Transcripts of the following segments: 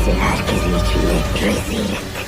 sind herkes içinde rezil ettik.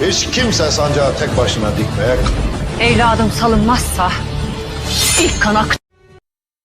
Hiç kimse sancağı tek başına dikmeye Evladım salınmazsa ilk kan ak.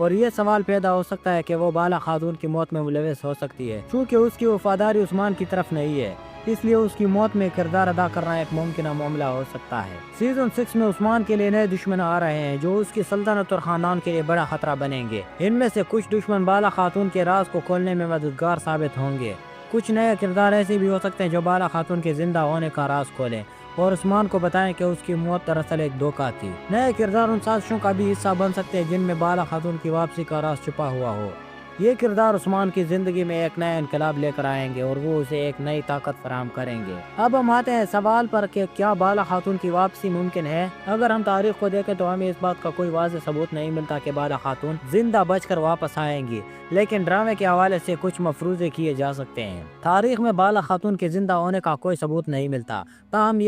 اور یہ سوال پیدا ہو سکتا ہے کہ وہ بالا خاتون کی موت میں ملوث ہو سکتی ہے، چونکہ اس کی وفاداری عثمان کی طرف نہیں ہے، اس لیے اس کی موت میں کردار ادا کرنا ایک ممکنہ معاملہ ہو سکتا ہے۔ سیزن 6 میں عثمان کے لیے نئے دشمن آ رہے ہیں جو اس کی سلطنت اور خاندان کے لیے بڑا خطرہ بنیں گے۔ ان میں سے کچھ دشمن بالا خاتون کے راز کو کھولنے میں مددگار ثابت ہوں گے۔ کچھ نئے کردار ایسے بھی ہو سکتے ہیں جو بالا خاتون کے زندہ ہونے کا راز کھولیں اور عثمان کو بتائیں کہ اس کی موت دراصل ایک دھوکہ تھی۔ نئے کردار ان سازشوں کا بھی حصہ بن سکتے ہیں جن میں بالا خاتون کی واپسی کا راز چھپا ہوا ہو۔ یہ کردار عثمان کی زندگی میں ایک نیا انقلاب لے کر آئیں گے اور وہ اسے ایک نئی طاقت فراہم کریں گے۔ اب ہم آتے ہیں سوال پر کہ کیا بالا خاتون کی واپسی ممکن ہے؟ اگر ہم تاریخ کو دیکھیں تو ہمیں اس بات کا کوئی واضح ثبوت نہیں ملتا کہ بالا خاتون زندہ بچ کر واپس آئیں گی، لیکن ڈرامے کے حوالے سے کچھ مفروضے کیے جا سکتے ہیں۔ تاریخ میں بالا خاتون کے زندہ ہونے کا کوئی ثبوت نہیں ملتا، تاہم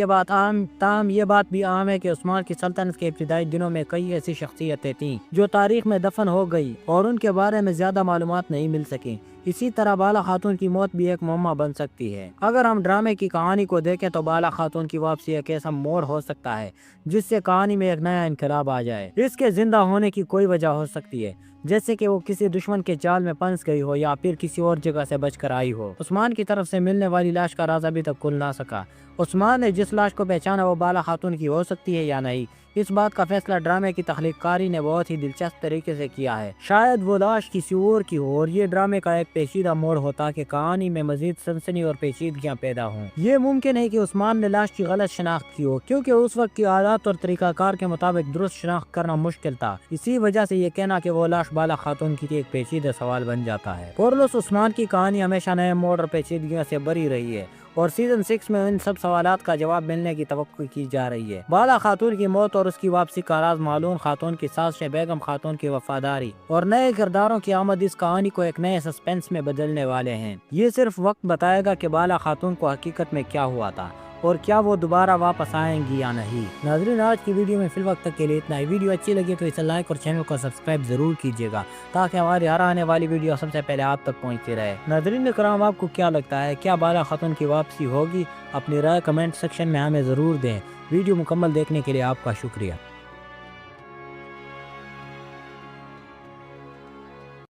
یہ بات بھی عام ہے کہ عثمان کی سلطنت کے ابتدائی دنوں میں کئی ایسی شخصیتیں تھیں جو تاریخ میں دفن ہو گئی اور ان کے بارے میں زیادہ معلومات نہیں مل سکیں۔ اسی طرح بالا خاتون کی موت بھی ایک معمہ بن سکتی ہے۔ اگر ہم ڈرامے کی کہانی کو دیکھیں تو بالا خاتون کی واپسی ایک ایسا موڑ ہو سکتا ہے جس سے کہانی میں ایک نیا انقلاب آ جائے۔ اس کے زندہ ہونے کی کوئی وجہ ہو سکتی ہے، جیسے کہ وہ کسی دشمن کے جال میں پھنس گئی ہو یا پھر کسی اور جگہ سے بچ کر آئی ہو۔ عثمان کی طرف سے ملنے والی لاش کا راز ابھی تک کھل نہ سکا۔ عثمان نے جس لاش کو پہچانا وہ بالا خاتون کی ہو سکتی ہے یا نہیں، اس بات کا فیصلہ ڈرامے کی تخلیق کاری نے بہت ہی دلچسپ طریقے سے کیا ہے۔ شاید وہ لاش کسی اور کی ہو اور یہ ڈرامے کا ایک پیچیدہ موڑ ہو تاکہ کہانی میں مزید سنسنی اور پیچیدگیاں پیدا ہوں۔ یہ ممکن ہے کہ عثمان نے لاش کی غلط شناخت کی ہو کیونکہ اس وقت کی عادات اور طریقہ کار کے مطابق درست شناخت کرنا مشکل تھا۔ اسی وجہ سے یہ کہنا کہ وہ لاش بالا خاتون کی ایک پیچیدہ سوال بن جاتا ہے۔ کورلس عثمان کی کہانی ہمیشہ نئے موڑ اور پیچیدگیوں سے بھری رہی ہے اور سیزن 6 میں ان سب سوالات کا جواب ملنے کی توقع کی جا رہی ہے۔ بالا خاتون کی موت اور اس کی واپسی کا راز، معلوم خاتون کی سازشیں، بیگم خاتون کی وفاداری اور نئے کرداروں کی آمد اس کہانی کو ایک نئے سسپینس میں بدلنے والے ہیں۔ یہ صرف وقت بتائے گا کہ بالا خاتون کو حقیقت میں کیا ہوا تھا اور کیا وہ دوبارہ واپس آئیں گی یا نہیں۔ ناظرین، آج کی ویڈیو میں فی الوقت تک کے لیے اتنا ہی۔ ویڈیو اچھی لگی تو اسے لائک اور چینل کو سبسکرائب ضرور کیجیے گا تاکہ ہماری ہر آنے والی ویڈیو سب سے پہلے آپ تک پہنچتی رہے۔ ناظرین کرام، آپ کو کیا لگتا ہے، کیا بالا خاتون کی واپسی ہوگی؟ اپنی رائے کمنٹ سیکشن میں ہمیں ضرور دیں۔ ویڈیو مکمل دیکھنے کے لیے آپ کا شکریہ۔